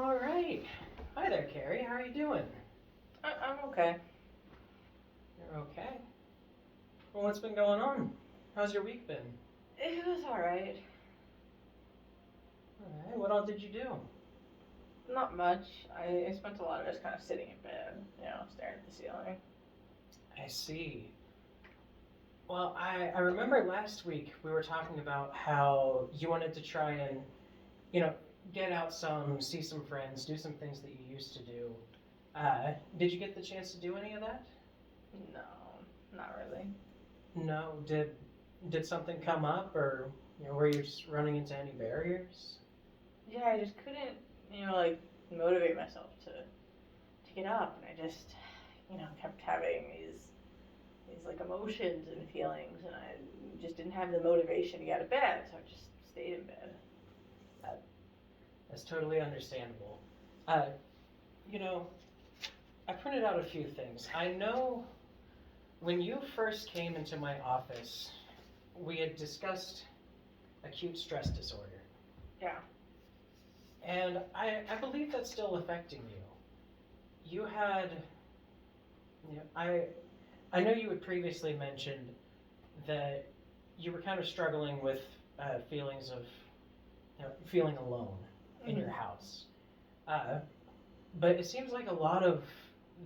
All right. Hi there, Kari. How are you doing? I'm okay. You're okay. Well, what's been going on? How's your week been? It was alright. All right. What all did you do? Not much. I spent a lot of just kind of sitting in bed, staring at the ceiling. I see. Well, I remember last week we were talking about how you wanted to try and, you know, get out some, see some friends, do some things that you used to do. Did you get the chance to do any of that? No, not really. No. Did something come up, or were you just running into any barriers? Yeah, I just couldn't, motivate myself to get up, and I just, kept having these like emotions and feelings, and I just didn't have the motivation to get out of bed, so I just stayed in bed. That's totally understandable. Uh, you know, I printed out a few things. I know when you first came into my office, we had discussed acute stress disorder. Yeah. And I believe that's still affecting you. You had, I know you had previously mentioned that you were kind of struggling with feelings of feeling alone in your house. But it seems like a lot of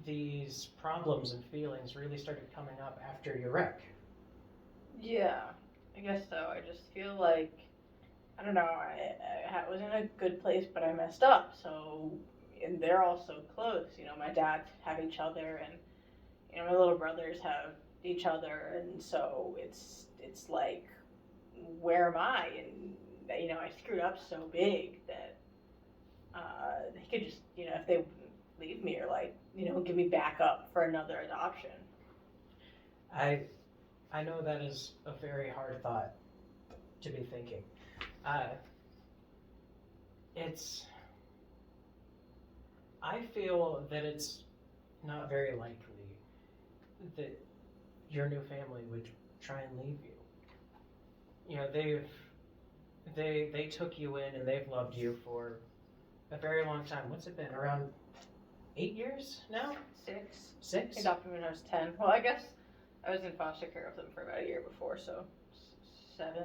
these problems and feelings really started coming up after your wreck. Yeah, I guess so. I just feel like, I don't know, I was in a good place, but I messed up. So, and they're all so close. My dads have each other, and my little brothers have each other, and so it's like, where am I? And I screwed up so big that they could just, if they wouldn't leave me or give me back up for another adoption. I I know that is a very hard thought to be thinking. Uh, it's I feel that it's not very likely that your new family would try and leave you. They took you in and they've loved you for a very long time. What's it been? Around 8 years now? 6. 6? They adopted me when I was 10. Well, I guess I was in foster care with them for about a year before, so 7.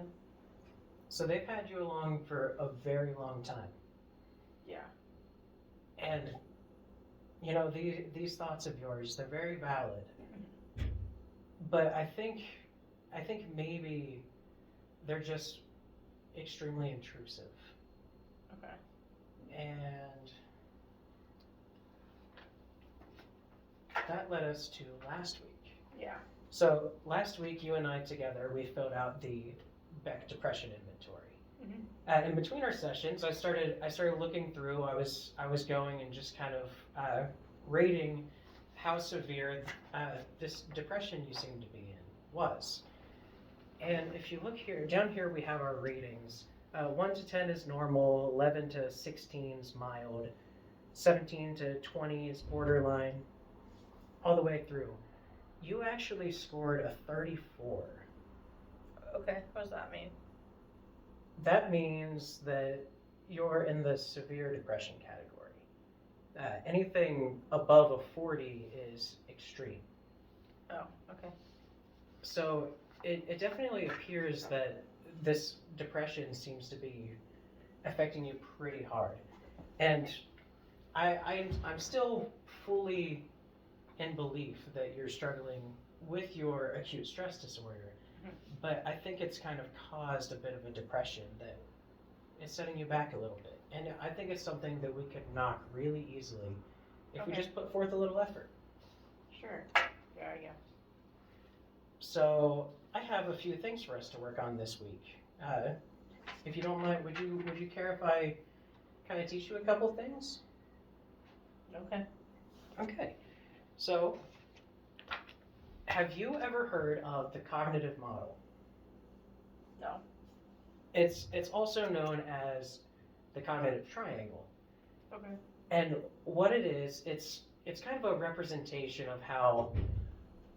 So they've had you along for a very long time. Yeah. And these thoughts of yours, they're very valid. But I think maybe they're just extremely intrusive. Okay. And that led us to last week. Yeah. So last week, you and I together, we filled out the Beck Depression Inventory. In between our sessions, I started looking through. I was going and just kind of rating how severe this depression you seem to be in was. And if you look here, down here we have our ratings. 1 to 10 is normal, 11 to 16 is mild, 17 to 20 is borderline, all the way through. You actually scored a 34. Okay, what does that mean? That means that you're in the severe depression category. Anything above a 40 is extreme. Oh, okay. So it definitely appears that this depression seems to be affecting you pretty hard. And I'm still fully in belief that you're struggling with your acute stress disorder. But I think it's kind of caused a bit of a depression that is setting you back a little bit. And I think it's something that we could knock really easily if we just put forth a little effort. Sure. Yeah. So I have a few things for us to work on this week. If you don't mind, would you care if I kind of teach you a couple things? Okay. Okay. So, have you ever heard of the cognitive model? No. It's also known as the cognitive triangle. Okay. And what it is, it's kind of a representation of how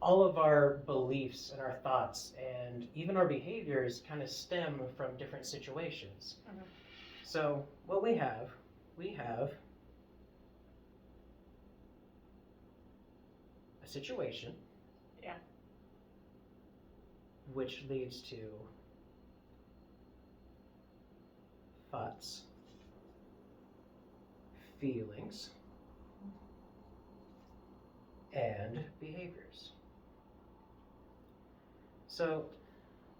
all of our beliefs and our thoughts and even our behaviors kind of stem from different situations. Mm-hmm. So what we have situation. Yeah. Which leads to thoughts, feelings, and behaviors. So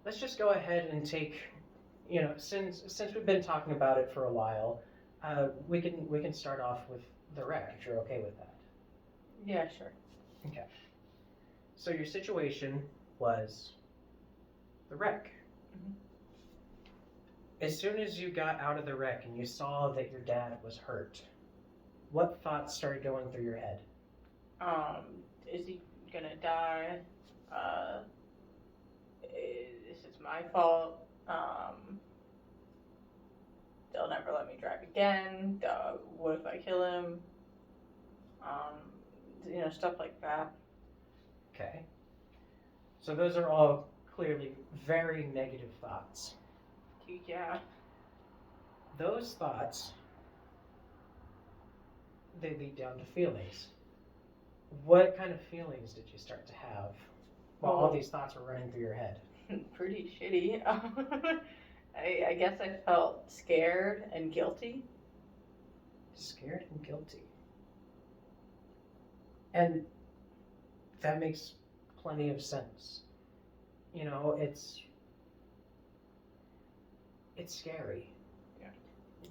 let's just go ahead and take, since we've been talking about it for a while, we can start off with the wreck if you're okay with that. Yeah, sure. Okay. So your situation was the wreck. Mhm. As soon as you got out of the wreck and you saw that your dad was hurt, what thoughts started going through your head? Is he gonna die? Is it my fault? They'll never let me drive again. What if I kill him? Stuff like that. Okay. So those are all clearly very negative thoughts. Yeah. Those thoughts, they lead down to feelings. What kind of feelings did you start to have while all these thoughts were running through your head? Pretty shitty. I guess I felt scared and guilty. Scared and guilty. And that makes plenty of sense. It's scary. Yeah.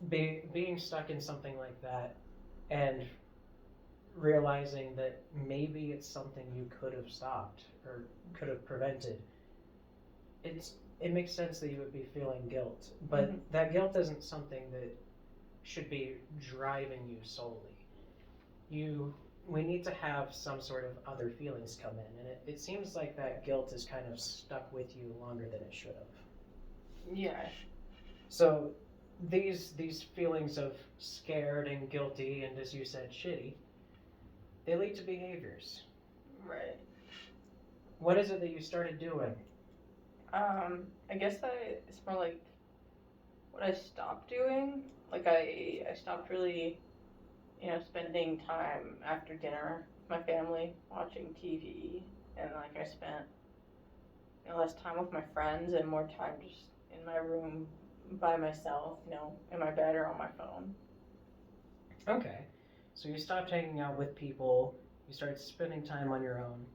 Being stuck in something like that and realizing that maybe it's something you could have stopped or could have prevented. It makes sense that you would be feeling guilt, but that guilt isn't something that should be driving you solely. We need to have some sort of other feelings come in, and it seems like that guilt is kind of stuck with you longer than it should have. Yeah. So these feelings of scared and guilty and, as you said, shitty, they lead to behaviors. Right. What is it that you started doing? I guess it's more like what I stopped doing. Like I stopped really, spending time after dinner with my family watching TV, and like I spent less time with my friends and more time just in my room by myself, in my bed or on my phone. Okay. So you stopped hanging out with people, you started spending time on your own.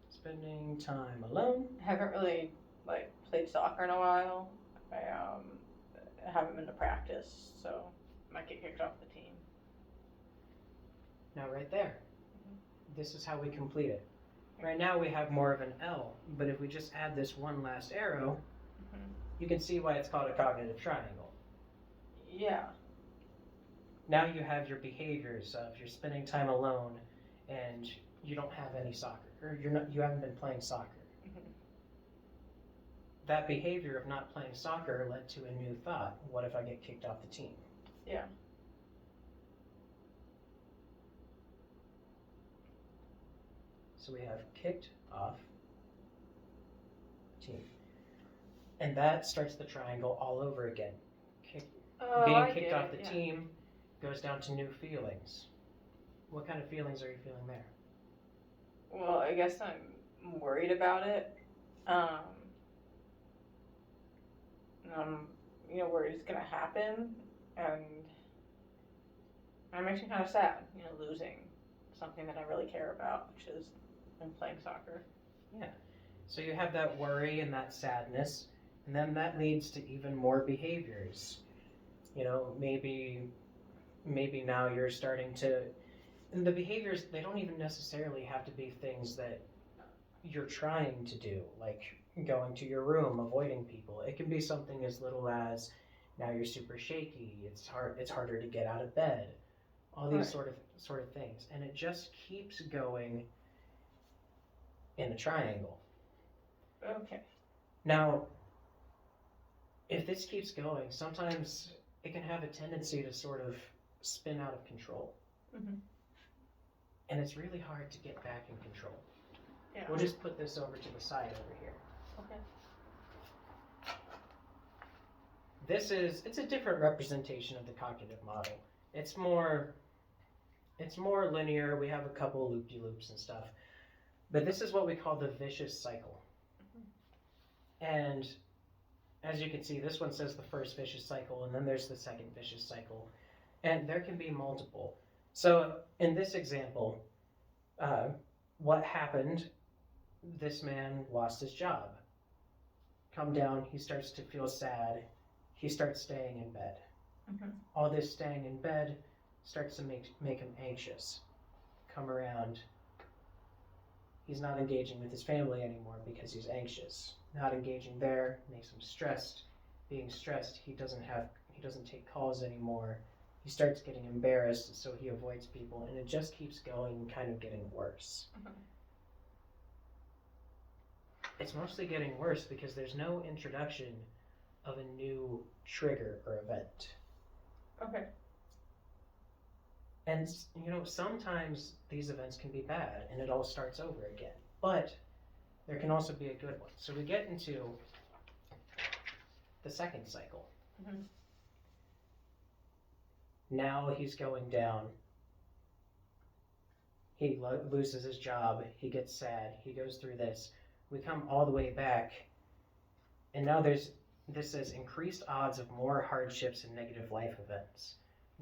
Spending time alone. I haven't really played soccer in a while. I haven't been to practice, so I might get kicked off the team. Now right there. This is how we complete it. Right now we have more of an L, but if we just add this one last arrow, you can see why it's called a cognitive triangle. Yeah. Now you have your behaviors of you're spending time alone and you don't have any soccer, or you haven't been playing soccer. That behavior of not playing soccer led to a new thought. What if I get kicked off the team? Yeah. So we have kicked off team. And that starts the triangle all over again. Being kicked off the team goes down to new feelings. What kind of feelings are you feeling there? Well, I guess I'm worried about it. Worried it's gonna happen, and it makes me kind of sad, losing something that I really care about, which is playing soccer. Yeah. So you have that worry and that sadness, and then that leads to even more behaviors. Maybe now you're starting to, and the behaviors, they don't even necessarily have to be things that you're trying to do, like going to your room, avoiding people. It can be something as little as now you're super shaky, it's harder to get out of bed. All these sort of things, and it just keeps going in a triangle. Okay. Now, if this keeps going, sometimes it can have a tendency to sort of spin out of control. And it's really hard to get back in control. Yeah. We'll just put this over to the side over here. Okay. It's a different representation of the cognitive model. It's more, it's more linear. We have a couple loop-de-loops and stuff. But this is what we call the vicious cycle. And as you can see, this one says the first vicious cycle, and then there's the second vicious cycle. And there can be multiple. So in this example, what happened, this man lost his job. Come down, he starts to feel sad. He starts staying in bed. All this staying in bed starts to make him anxious. Come around, he's not engaging with his family anymore because he's anxious. Not engaging there makes him stressed. Being stressed, he doesn't take calls anymore. He starts getting embarrassed, so he avoids people, and it just keeps going, kind of getting worse. It's mostly getting worse because there's no introduction of a new trigger or event. Okay. And, sometimes these events can be bad, and it all starts over again. But there can also be a good one. So we get into the second cycle. Now he's going down. He loses his job. He gets sad. He goes through this. We come all the way back. And now this says increased odds of more hardships and negative life events.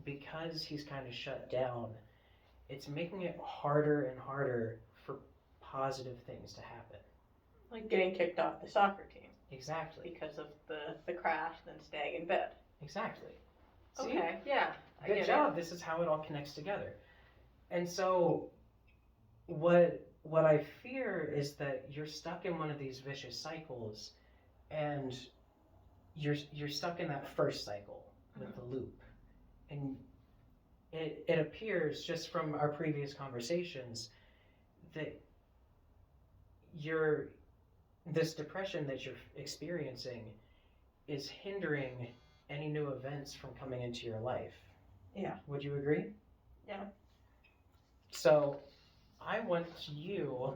Because he's kind of shut down, it's making it harder and harder for positive things to happen. Like getting kicked off the soccer team. Exactly. Because of the crash, then staying in bed. Exactly. See? Okay, yeah. Good job. This is how it all connects together. And so what I fear is that you're stuck in one of these vicious cycles, and you're stuck in that first cycle with the loop. And it appears just from our previous conversations that this depression that you're experiencing is hindering any new events from coming into your life. Yeah. Would you agree? Yeah. So I want you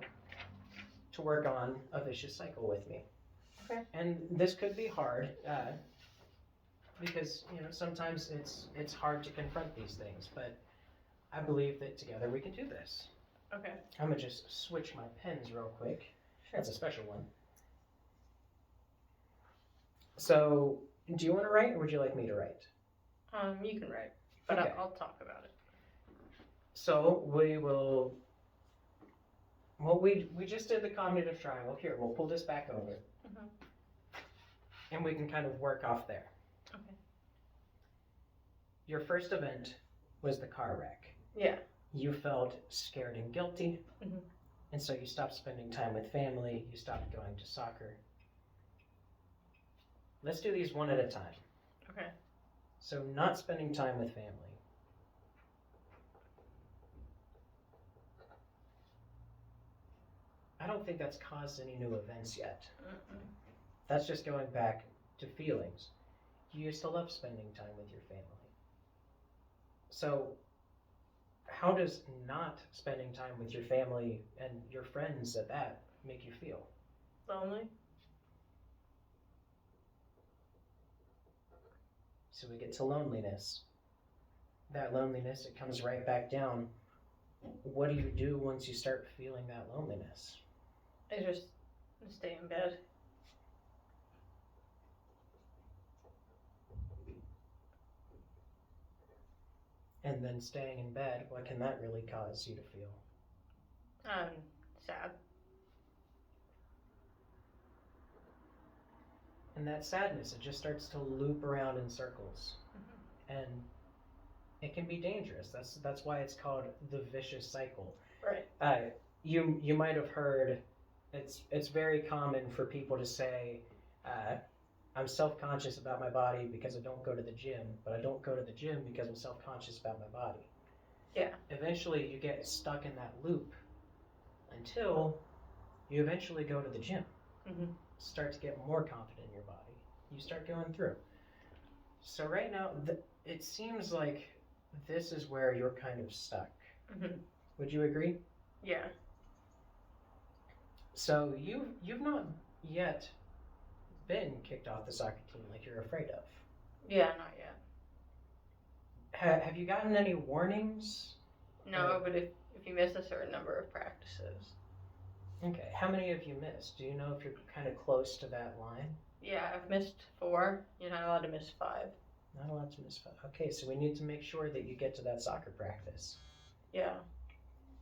to work on a vicious cycle with me. Okay. And this could be hard because sometimes it's hard to confront these things, but I believe that together we can do this. Okay. I'm gonna just switch my pens real quick. Sure. That's a special one. So, do you want to write, or would you like me to write? You can write, but Okay. I'll talk about it. So we will. Well, we just did the cognitive triangle. Here, we'll pull this back over, and we can kind of work off there. Okay. Your first event was the car wreck. Yeah. You felt scared and guilty, Mhm. and so you stopped spending time with family. You stopped going to soccer. Let's do these one at a time. Okay. So, not spending time with family. I don't think that's caused any new events yet. That's just going back to feelings. You used to love spending time with your family. So, how does not spending time with your family and your friends at that make you feel? Lonely. So we get to loneliness. That loneliness, it comes right back down. What do you do once you start feeling that loneliness? I just stay in bed. And then staying in bed, what can that really cause you to feel? Sad. And that sadness, it just starts to loop around in circles. And it can be dangerous. That's why it's called the vicious cycle. Right. You might have heard, it's very common for people to say, I'm self-conscious about my body because I don't go to the gym, but I don't go to the gym because I'm self-conscious about my body. Yeah. Eventually you get stuck in that loop until you eventually go to the gym. Start to get more confident in your body. You start going through. So right now, it seems like this is where you're kind of stuck. Would you agree? Yeah. So you've not yet been kicked off the soccer team like you're afraid of. Yeah, not yet. Have you gotten any warnings No, but if you miss a certain number of practices. Okay, how many have you missed? Do you know if you're kind of close to that line? Yeah, I've missed 4. You're not allowed to miss 5. Not allowed to miss 5. Okay, so we need to make sure that you get to that soccer practice. Yeah.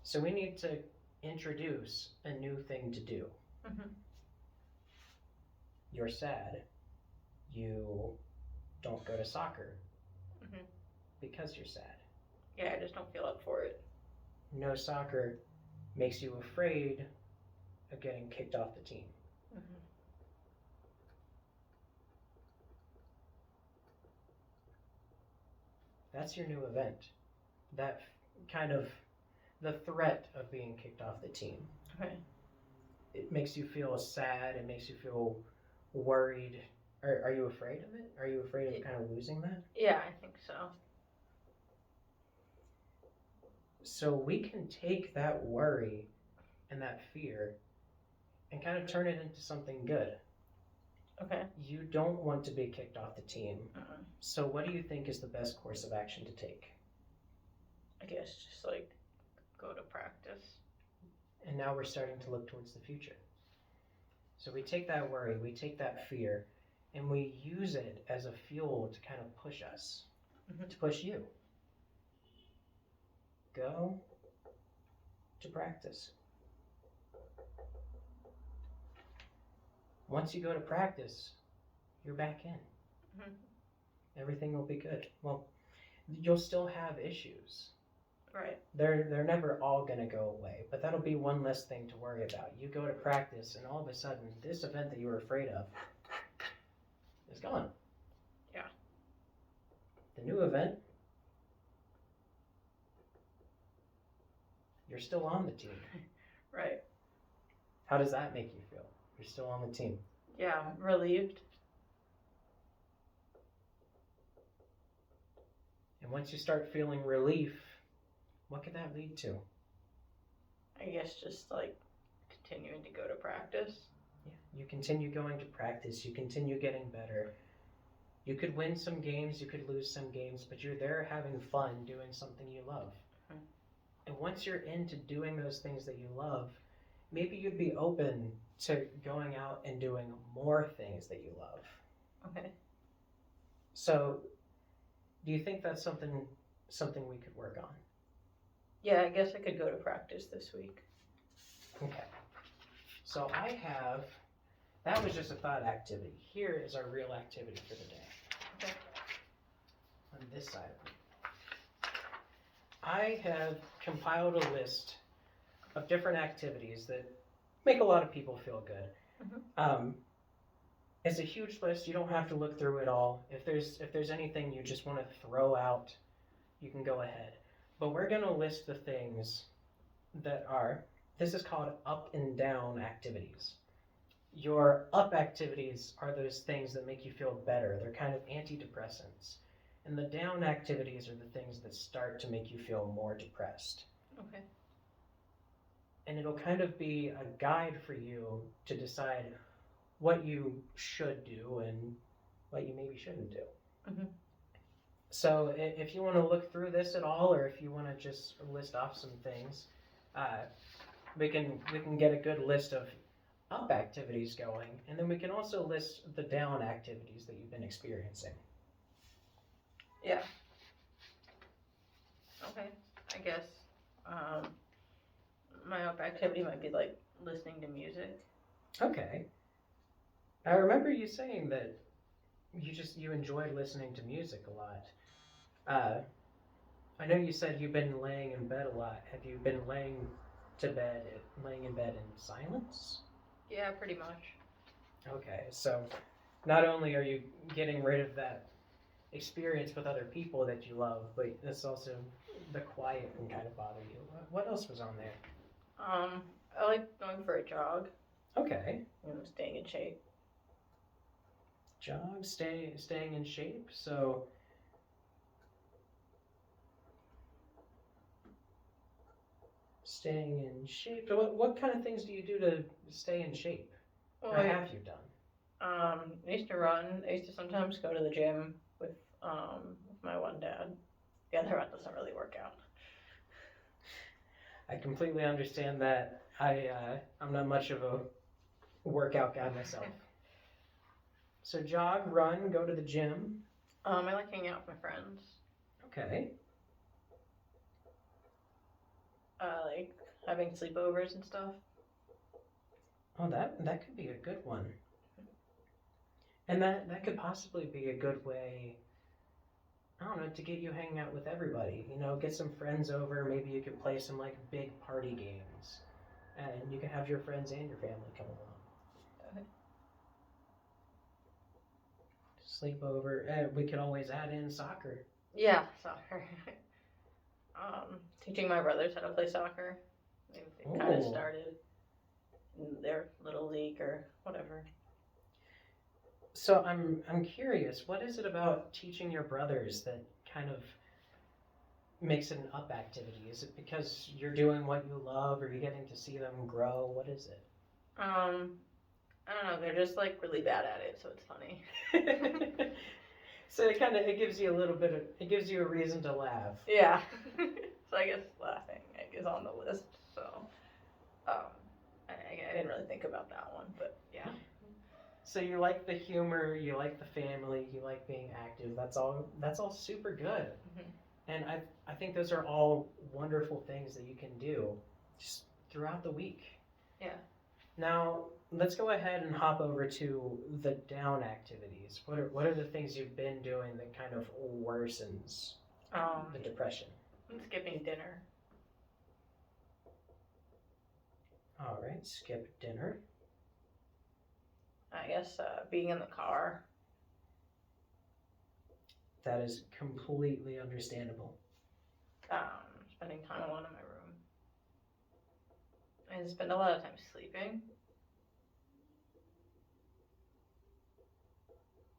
So we need to introduce a new thing to do. Mm-hmm. You're sad. You don't go to soccer because you're sad. Yeah, I just don't feel up for it. No soccer makes you afraid of getting kicked off the team. That's your new event. That kind of the threat of being kicked off the team. Okay. It makes you feel sad. It makes you feel worried. Are you afraid of it? Are you afraid of kind of losing that? Yeah, I think so. So we can take that worry and that fear and kind of turn it into something good. Okay. You don't want to be kicked off the team. Uh-uh. So what do you think is the best course of action to take? I guess just like go to practice. And now we're starting to look towards the future. So we take that worry, we take that fear, and we use it as a fuel to kind of push us, to push you. Go to practice. Once you go to practice, you're back in. Everything will be good. Well, you'll still have issues. Right. They're never all going to go away, but that'll be one less thing to worry about. You go to practice, and all of a sudden, this event that you were afraid of is gone. Yeah. The new event, you're still on the team. Right. How does that make you feel? You're still on the team. Yeah, I'm relieved. And once you start feeling relief, what could that lead to? I guess just like continuing to go to practice. Yeah, you continue going to practice, you continue getting better. You could win some games, you could lose some games, but you're there having fun doing something you love. And once you're into doing those things that you love, maybe you'd be open to going out and doing more things that you love. Okay. So, do you think that's something we could work on? Yeah, I guess I could go to practice this week. Okay. So that was just a thought activity. Here is our real activity for the day. Okay. On this side of me. I have compiled a list of different activities that make a lot of people feel good. It's a huge list. You don't have to look through it all. If there's anything you just want to throw out, you can go ahead. But we're going to list the things that this is called up and down activities. Your up activities are those things that make you feel better. They're kind of antidepressants. And the down activities are the things that start to make you feel more depressed. Okay. And it'll kind of be a guide for you to decide what you should do and what you maybe shouldn't do. So if you want to look through this at all, or if you want to just list off some things, we can get a good list of up activities going, and then we can also list the down activities that you've been experiencing. Yeah. Okay. I guess my up activity might be like listening to music. Okay. I remember you saying that you enjoyed listening to music a lot. I know you said you've been laying in bed a lot. Have you been laying in bed in silence? Yeah, pretty much. Okay, so not only are you getting rid of that experience with other people that you love, but it's also the quiet can kind of bother you. What else was on there? I like going for a jog. Okay. Staying in shape. Jog, staying in shape. So staying in shape. What kind of things do you do to stay in shape? Well, or have you done? I used to run. I used to sometimes go to the gym with my one dad. The other one doesn't really work out. I completely understand that. I'm not much of a workout guy myself. So jog, run, go to the gym. I like hanging out with my friends. Okay. Like having sleepovers and stuff. Oh, that could be a good one. And that could possibly be a good way, I don't know, to get you hanging out with everybody. You know, get some friends over. Maybe you could play some like big party games, and you can have your friends and your family come along. Okay. Sleep over. And we could always add in soccer. Yeah, soccer. Teaching my brothers how to play soccer. They kind of started in their little league or whatever. So I'm curious, what is it about teaching your brothers that kind of makes it an up activity? Is it because you're doing what you love, or you're getting to see them grow? What is it? I don't know. They're just like really bad at it, so it's funny. So it gives you a little bit of, it gives you a reason to laugh. Yeah. So I guess laughing is on the list. So I didn't really think about that one, but yeah. So you like the humor, you like the family, you like being active. That's all super good. Mm-hmm. And I think those are all wonderful things that you can do just throughout the week. Yeah. Now, let's go ahead and hop over to the down activities. What are the things you've been doing that kind of worsens the depression? I'm skipping dinner. All right, skip dinner. I guess being in the car. That is completely understandable. Spending time alone in my room. I spend a lot of time sleeping.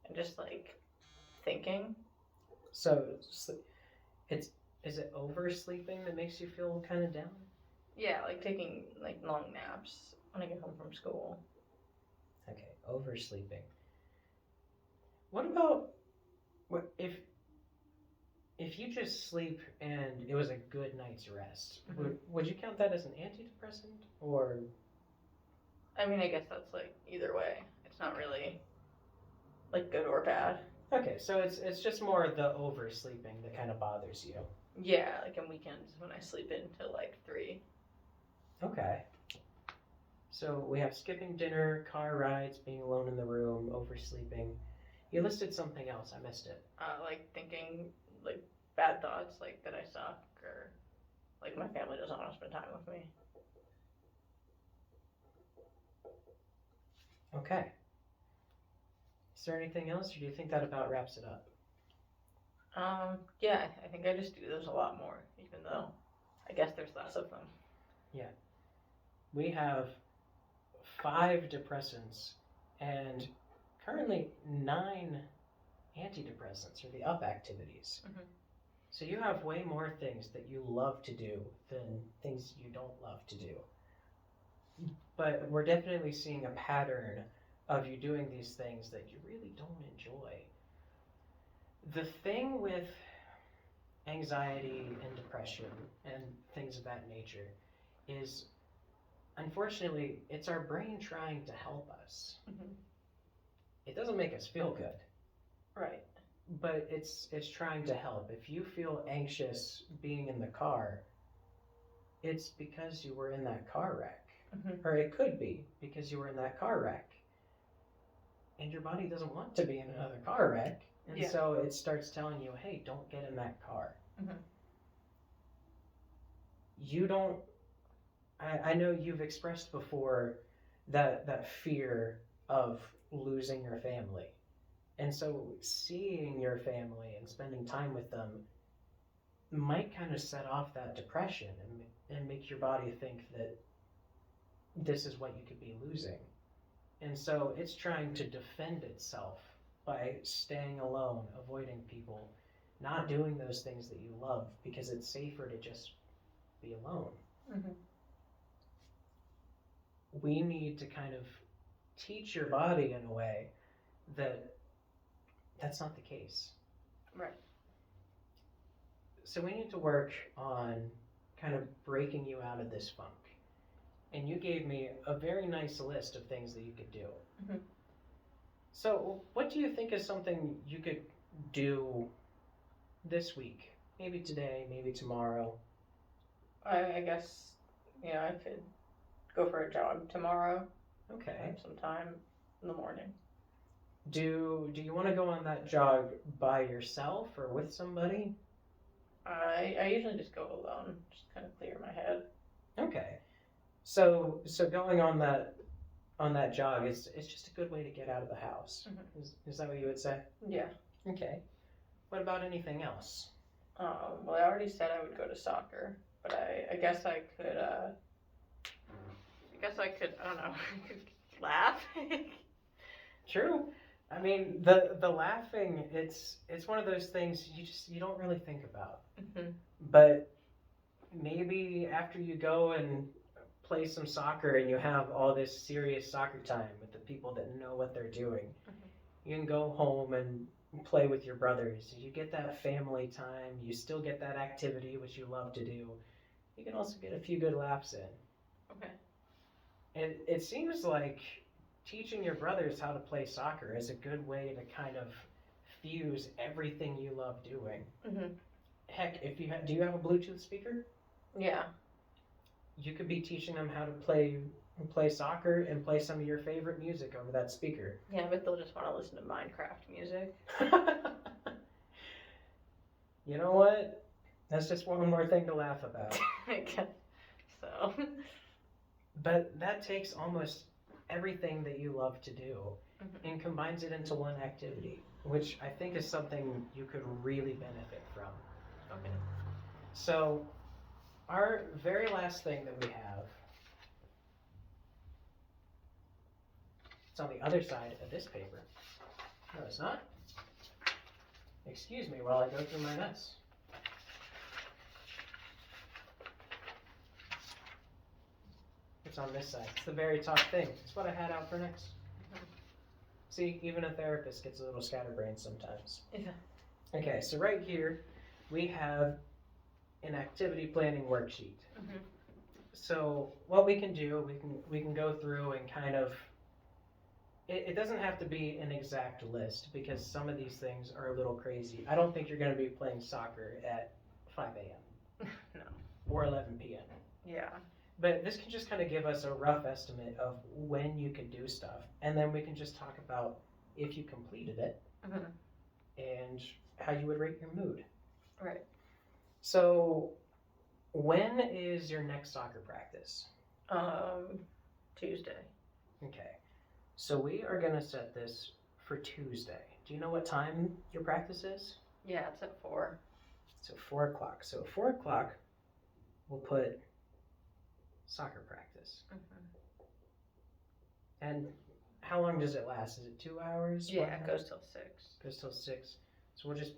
And just like thinking. So is it oversleeping that makes you feel kind of down? Yeah, like taking like long naps when I get home from school. Okay, oversleeping. What about if you just sleep and it was a good night's rest? Mm-hmm. Would you count that as an antidepressant, or? I mean, I guess that's like either way. It's not really like good or bad. Okay, so it's just more the oversleeping that kind of bothers you. Yeah, like on weekends when I sleep in till like 3. Okay. So we have skipping dinner, car rides, being alone in the room, oversleeping. You listed something else. I missed it. Like thinking like bad thoughts, like that I suck, or like my family doesn't want to spend time with me. Okay. Is there anything else, or do you think that about wraps it up? Yeah, I think I just do those a lot more, even though I guess there's less of them. Yeah. We have 5 depressants and currently 9 antidepressants, or the up activities. Mm-hmm. So you have way more things that you love to do than things you don't love to do. But we're definitely seeing a pattern of you doing these things that you really don't enjoy. The thing with anxiety and depression and things of that nature is, unfortunately, it's our brain trying to help us. Mm-hmm. It doesn't make us feel good. Right. But it's trying to help. If you feel anxious being in the car, it's because you were in that car wreck. Mm-hmm. Or it could be because you were in that car wreck. And your body doesn't want to be in another car wreck. And so it starts telling you, hey, don't get in that car. Mm-hmm. You don't... I know you've expressed before that fear of losing your family. And so seeing your family and spending time with them might kind of set off that depression and make your body think that this is what you could be losing. And so it's trying to defend itself by staying alone, avoiding people, not doing those things that you love, because it's safer to just be alone. Mm-hmm. We need to kind of teach your body in a way that that's not the case. Right. So we need to work on kind of breaking you out of this funk. And you gave me a very nice list of things that you could do. Mhm. So, what do you think is something you could do this week? Maybe today, maybe tomorrow. I guess, I could go for a jog tomorrow. Okay. Sometime in the morning. Do you want to go on that jog by yourself or with somebody? I usually just go alone, just kind of clear my head. Okay. So going on that jog is it's just a good way to get out of the house. Mhm. Is that what you would say? Yeah. Okay. What about anything else? Well, I already said I would go to soccer, but I guess I could, I don't know, I could laugh. True. I mean, the laughing, it's one of those things you don't really think about. Mhm. But maybe after you go and play some soccer and you have all this serious soccer time with the people that know what they're doing, you can go home and play with your brothers. You get that family time. You still get that activity which you love to do. You can also get a few good laughs in. Okay. And it seems like teaching your brothers how to play soccer is a good way to kind of fuse everything you love doing. Mhm. Heck, if you do you have a Bluetooth speaker? Yeah. You could be teaching them how to play soccer and play some of your favorite music over that speaker. Yeah, but they'll just want to listen to Minecraft music. You know what? That's just one more thing to laugh about. I guess so. But that takes almost everything that you love to do Mhm. and combines it into one activity, which I think is something you could really benefit from. Okay. So, our very last thing that we have, it's on the other side of this paper. No, it's not. Excuse me while I go through my mess. It's on this side. It's the very top thing. It's what I had out for next. See, even a therapist gets a little scatterbrained sometimes. Yeah. Okay, so right here we have an activity planning worksheet. Mhm. So what we can do, we can go through and kind of. It doesn't have to be an exact list because some of these things are a little crazy. I don't think you're going to be playing soccer at 5 a.m. No. or 11 p.m. Yeah. But this can just kind of give us a rough estimate of when you can do stuff, and then we can just talk about if you completed it Mhm. and how you would rate your mood. Right. So, when is your next soccer practice? Tuesday. Okay. So we are gonna set this for Tuesday. Do you know what time your practice is? Yeah, it's at 4. So 4 o'clock. So at 4 o'clock, we'll put soccer practice. Mhm. And how long does it last? Is it 2 hours? Yeah, 1 it hour? goes till 6. Goes till 6. So we'll just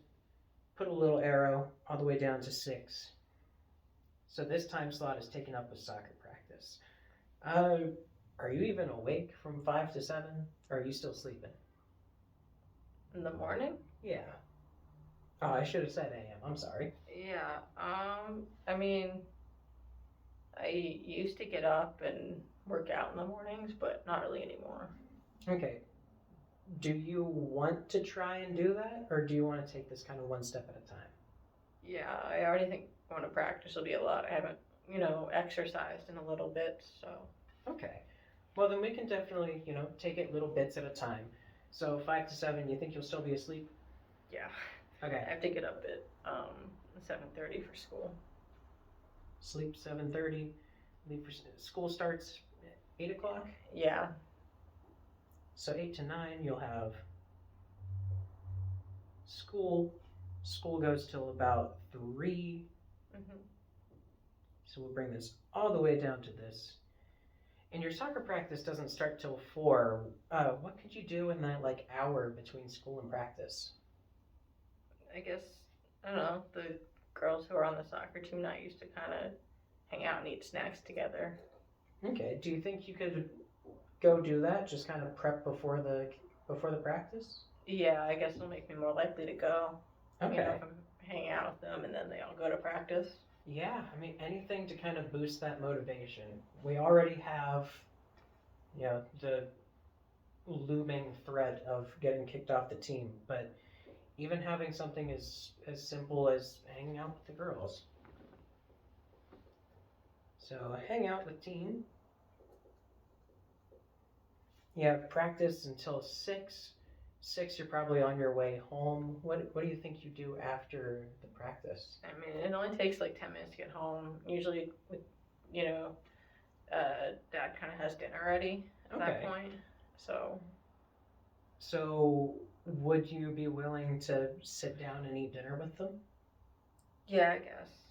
put a little arrow all the way down to 6. So this time slot is taken up with soccer practice. Are you even awake from 5 to 7? Or are you still sleeping? In the morning? Yeah. Oh, I should have said AM. I'm sorry. Yeah. I mean, I used to get up and work out in the mornings, but not really anymore. Okay. Do you want to try and do that? Or do you want to take this kind of one step at a time? Yeah, I already think going to practice will be a lot. I haven't, exercised in a little bit, so. Okay. Well, then we can definitely, take it little bits at a time. So 5 to 7, you think you'll still be asleep? Yeah. Okay. I have to get up at 7:30 for school. Sleep 7:30. Leave for school starts at 8 o'clock. Yeah. So 8 to 9, you'll have school. School goes till about 3. Mhm. So we'll bring this all the way down to this. And your soccer practice doesn't start till 4. What could you do in that hour between school and practice? I guess, I don't know, the girls who are on the soccer team not used to kind of hang out and eat snacks together. Okay. Do you think you could go do that? Just kind of prep before the practice? Yeah, I guess it'll make me more likely to go. Okay. If I'm hanging out with them and then they all go to practice. Yeah, I mean, anything to kind of boost that motivation. We already have, the looming threat of getting kicked off the team, but even having something as simple as hanging out with the girls. So hang out with team. You have practice until 6. 6, you're probably on your way home. What do you think you do after the practice? I mean, it only takes like 10 minutes to get home. Usually, with Dad kind of has dinner ready at that point. So, would you be willing to sit down and eat dinner with them? Yeah, I guess.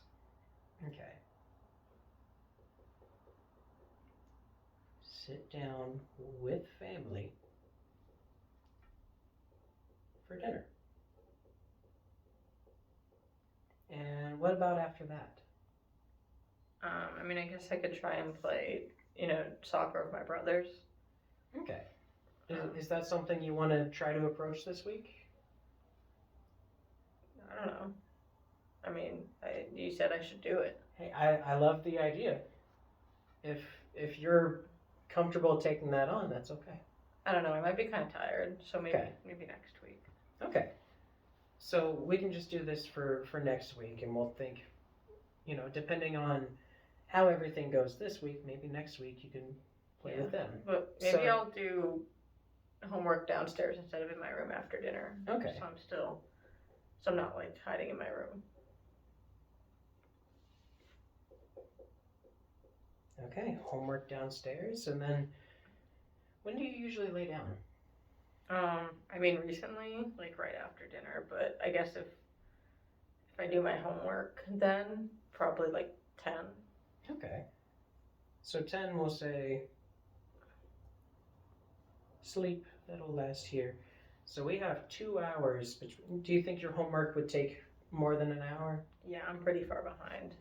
Okay. Sit down with family for dinner. And what about after that? I mean, I guess I could try and play, soccer with my brothers. Okay. Is that something you want to try to approach this week? I don't know. I mean, you said I should do it. Hey, I love the idea. If you're comfortable taking that on, that's okay. I don't know. I might be kind of tired, so maybe next week. Okay. So we can just do this for next week, and we'll think, depending on how everything goes this week, maybe next week you can play with them. But maybe I'll do homework downstairs instead of in my room after dinner. Okay. So I'm not like hiding in my room. Okay, homework downstairs, and then when do you usually lay down? I mean, recently, like right after dinner, but I guess if I do my homework, then probably like 10. Okay. So 10, we'll say sleep. That'll last here. So we have 2 hours. Do you think your homework would take more than an hour? Yeah, I'm pretty far behind.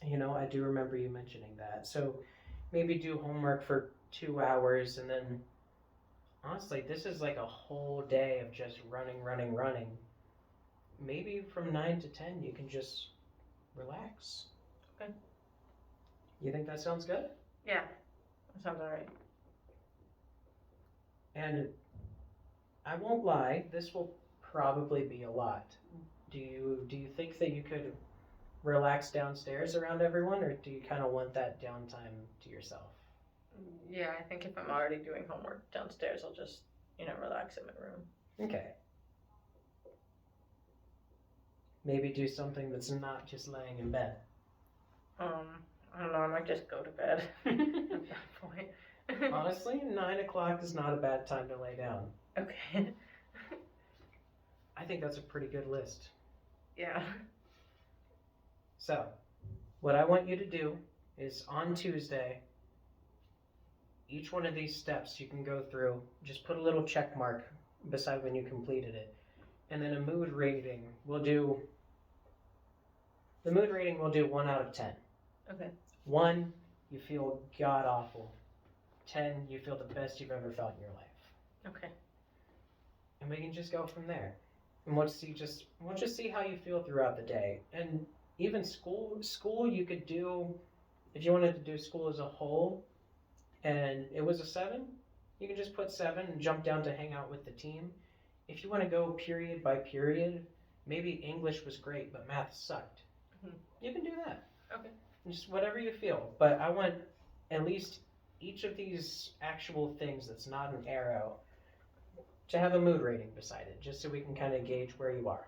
I do remember you mentioning that. So maybe do homework for 2 hours, and then honestly, this is like a whole day of just running. Maybe from 9 to 10, you can just relax. Okay. You think that sounds good? Yeah, that sounds all right. And I won't lie, this will probably be a lot. Do you think that you could relax downstairs around everyone, or do you kind of want that downtime to yourself? Yeah, I think if I'm already doing homework downstairs, I'll just, relax in my room. Okay. Maybe do something that's not just laying in bed. I don't know, I might just go to bed at that point. Honestly, 9 o'clock is not a bad time to lay down. Okay. I think that's a pretty good list. Yeah. So, what I want you to do is on Tuesday, each one of these steps you can go through, just put a little check mark beside when you completed it. And then a mood rating, the mood rating will do 1 out of 10. Okay. 1, you feel god awful. 10, you feel the best you've ever felt in your life. Okay. And we can just go from there. And we'll just see how you feel throughout the day. And even school you could do, if you wanted to do school as a whole, and it was a 7, you can just put 7 and jump down to hang out with the team. If you want to go period by period, maybe English was great, but math sucked. Mm-hmm. You can do that. Okay. Just whatever you feel. But I want at least each of these actual things that's not an arrow to have a mood rating beside it, just so we can kind of gauge where you are.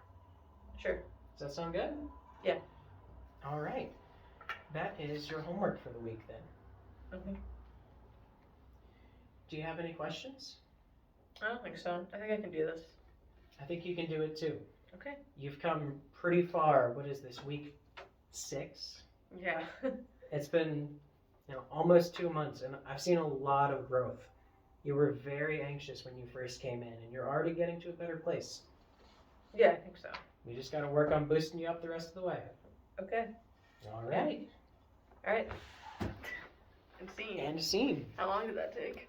Sure. Does that sound good? Yeah. All right. That is your homework for the week then. Okay. Do you have any questions? I don't think so. I think I can do this. I think you can do it too. Okay. You've come pretty far. What is this, week 6? Yeah. It's been almost 2 months, and I've seen a lot of growth. You were very anxious when you first came in, and you're already getting to a better place. Yeah, I think so. We just got to work on boosting you up the rest of the way. Okay. All right. All right. And scene. And scene. How long did that take?